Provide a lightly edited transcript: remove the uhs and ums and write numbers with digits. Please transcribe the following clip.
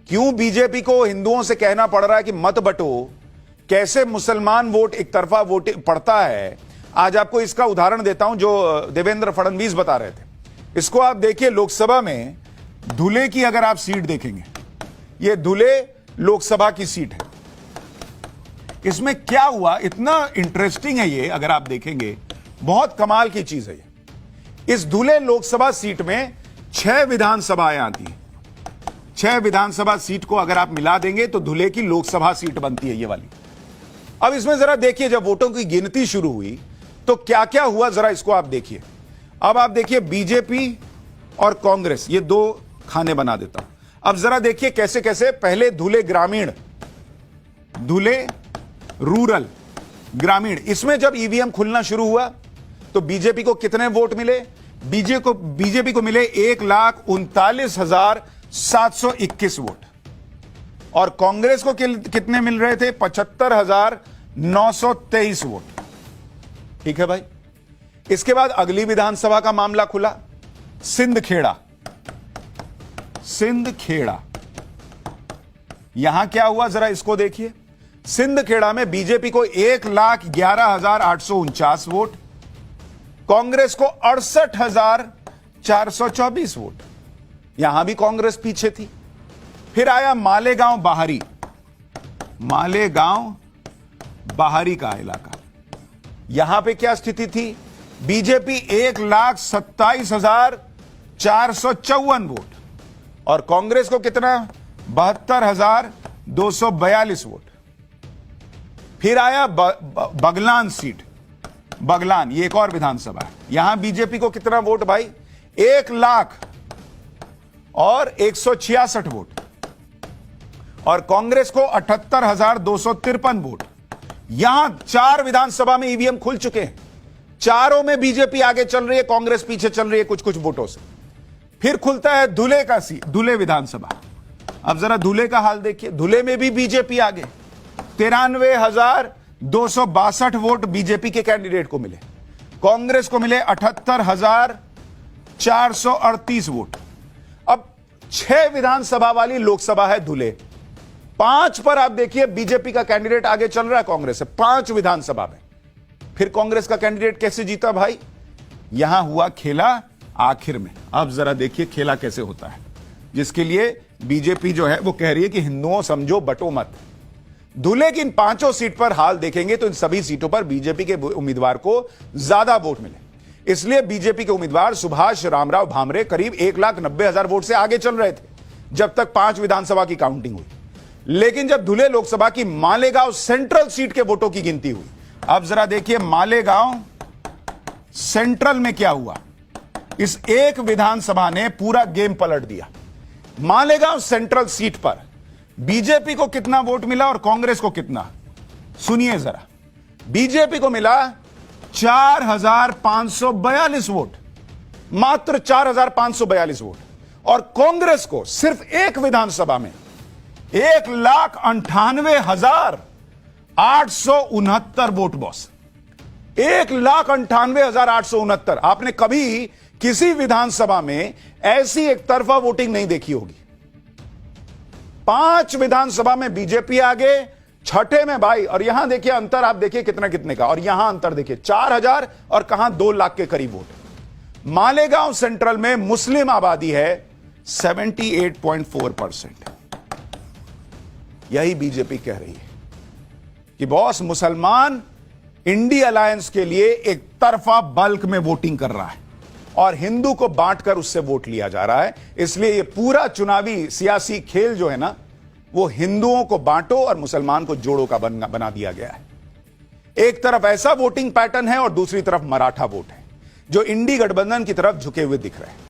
क्यों बीजेपी को हिंदुओं से कहना पड़ रहा है कि मत बंटो, कैसे मुसलमान वोट एक तरफा वोट पड़ता है। आज आपको इसका उदाहरण देता हूं जो देवेंद्र फडणवीस बता रहे थे। इसको आप देखिए, लोकसभा में धुले की अगर आप सीट देखेंगे, ये धुले लोकसभा की सीट है। इसमें क्या हुआ, इतना इंटरेस्टिंग है ये, अगर आप देखेंगे बहुत कमाल की चीज है ये। इस धुले लोकसभा सीट में 6 विधानसभाएं आती हैं। 6 विधानसभा सीट को अगर आप मिला देंगे तो धुले की लोकसभा सीट बनती है ये वाली। अब इसमें जरा देखिए, जब वोटों की गिनती शुरू हुई तो क्या क्या हुआ, जरा इसको आप देखिए। अब आप देखिए बीजेपी और कांग्रेस, ये 2 खाने बना देता हूं। अब जरा देखिए कैसे कैसे, पहले धुले ग्रामीण, धुले रूरल, ग्रामीण, इसमें जब ईवीएम खुलना शुरू हुआ तो बीजेपी को कितने वोट मिले? बीजेपी को मिले 1,39,721 वोट, और कांग्रेस को कितने मिल रहे थे? 75,923 वोट। ठीक है भाई। इसके बाद अगली विधानसभा का मामला खुला, सिंदखेड़ा। सिंदखेड़ा, यहां क्या हुआ जरा इसको देखिए। सिंदखेड़ा में बीजेपी को 1,11,849 वोट, कांग्रेस को 68,424 वोट। यहां भी कांग्रेस पीछे थी। फिर आया मालेगांव बाहरी, मालेगांव बाहरी का इलाका। यहां पे क्या स्थिति थी? बीजेपी 1,27,454 वोट, और कांग्रेस को कितना? 72,242 वोट। फिर आया बगलान सीट, बगलान, ये एक और विधानसभा है। यहां बीजेपी को कितना वोट भाई? 1,00,166 वोट, और कांग्रेस को 78,253 वोट। यहां 4 विधानसभा में ईवीएम खुल चुके हैं। चारों में बीजेपी आगे चल रही है, कांग्रेस पीछे चल रही है कुछ कुछ वोटों से। फिर खुलता है धुले का सीट, धुले विधानसभा। अब जरा धुले का हाल देखिए। धुले में भी बीजेपी आगे, 93,262 वोट बीजेपी के कैंडिडेट को मिले, कांग्रेस को मिले 78,438 वोट। अब 6 विधानसभा वाली लोकसभा है धुले। 5 पर आप देखिए बीजेपी का कैंडिडेट आगे चल रहा है कांग्रेस से, 5 विधानसभा में। फिर कांग्रेस का कैंडिडेट कैसे जीता भाई? यहां हुआ खेला आखिर में। अब जरा देखिए खेला कैसे होता है, जिसके लिए बीजेपी जो है वो कह रही है कि हिंदुओं समझो बटो मत। धुले की इन 5 सीट पर हाल देखेंगे तो इन सभी सीटों पर बीजेपी के उम्मीदवार को ज्यादा वोट मिले। इसलिए बीजेपी के उम्मीदवार सुभाष रामराव भामरे करीब 1,90,000 वोट से आगे चल रहे थे जब तक 5 विधानसभा की काउंटिंग हुई। लेकिन जब धुले लोकसभा की मालेगांव सेंट्रल सीट के वोटों की गिनती हुई, अब जरा देखिए मालेगांव सेंट्रल में क्या हुआ। इस एक विधानसभा ने पूरा गेम पलट दिया। मालेगांव सेंट्रल सीट पर बीजेपी को कितना वोट मिला और कांग्रेस को कितना? सुनिए जरा। बीजेपी को मिला 4,542 वोट, मात्र 4,542 वोट, और कांग्रेस को सिर्फ एक विधानसभा में 1,98,869 वोट बॉस। 1,98,869। आपने कभी किसी विधानसभा में ऐसी एक तरफा वोटिंग नहीं देखी होगी। 5 विधानसभा में बीजेपी आगे, 6ठे में भाई, और यहां देखिए अंतर, आप देखिए कितना कितने का, और यहां अंतर देखिए 4,000 और कहां 2 लाख के करीब वोट। मालेगांव सेंट्रल में मुस्लिम आबादी है 78.4%। यही बीजेपी कह रही है कि बॉस मुसलमान इंडी अलायंस के लिए एक तरफा बल्क में वोटिंग कर रहा है और हिंदू को बांटकर उससे वोट लिया जा रहा है। इसलिए ये पूरा चुनावी सियासी खेल जो है ना, वो हिंदुओं को बांटो और मुसलमान को जोड़ो का बना दिया गया है। एक तरफ ऐसा वोटिंग पैटर्न है और दूसरी तरफ मराठा वोट है जो इंडी गठबंधन की तरफ झुके हुए दिख रहे हैं।